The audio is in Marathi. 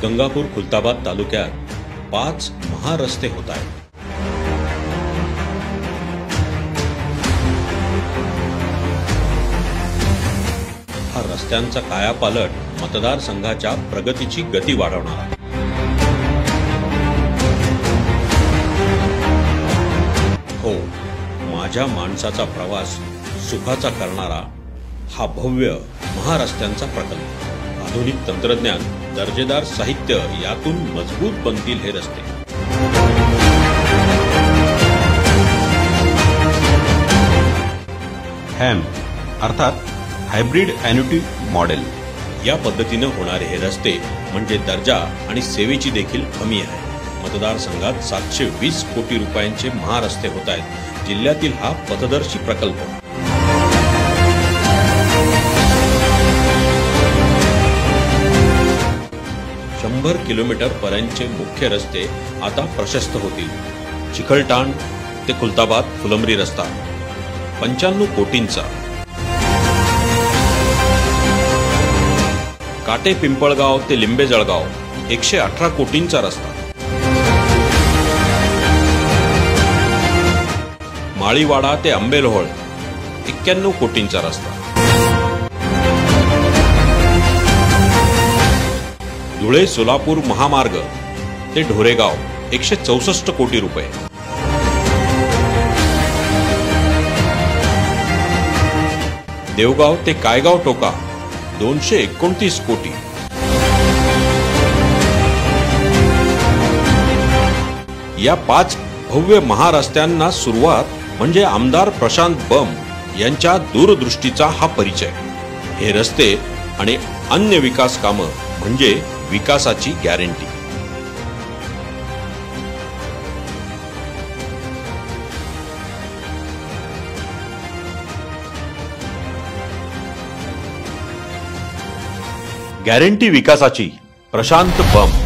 गंगापूर खुलताबाद तालुक्यात 5 महारस्ते होत आहेत। हा रस्त्यांचा कायापालट मतदारसंघाच्या प्रगतीची गती वाढवणारा। हो, माझ्या माणसाचा प्रवास सुखाचा करणारा हा भव्य महारस्त्यांचा प्रकल्प। आधुनिक तंत्रज्ञान, दर्जेदार साहित्य यातून मजबूत बनतील हे रस्ते। हॅम अर्थात हायब्रिड ॲन्युटी मॉडेल या पद्धतीने होणारे हे रस्ते म्हणजे दर्जा आणि सेवेची देखील हमी आहे। मतदारसंघात 720 कोटी रुपयांचे महारस्ते होत आहेत। जिल्ह्यातील हा पथदर्शी प्रकल्प 100 किलोमीटर पर्यंतचे मुख्य रस्ते आता प्रशस्त होतील। चिखलठाण ते खुलताबाद फुलंब्री रस्ता 95 कोटींचा, काटे पिंपळगाव ते लिंबे जळगाव 118 कोटींचा रस्ता, माळीवाडा ते आंबेलोहळ 91 कोटींचा रस्ता, धुळे सोलापूर महामार्ग ते ढोरेगाव 164 कोटी रुपये, देवगाव ते कायगाव टोका 229 कोटी, या 5 भव्य महारस्त्यांना सुरुवात म्हणजे आमदार प्रशांत बम यांच्या दूरदृष्टीचा हा परिचय। हे रस्ते आणि अन्य विकास कामं म्हणजे विकासाची गॅरंटी। गॅरंटी विकासाची, प्रशांत बम।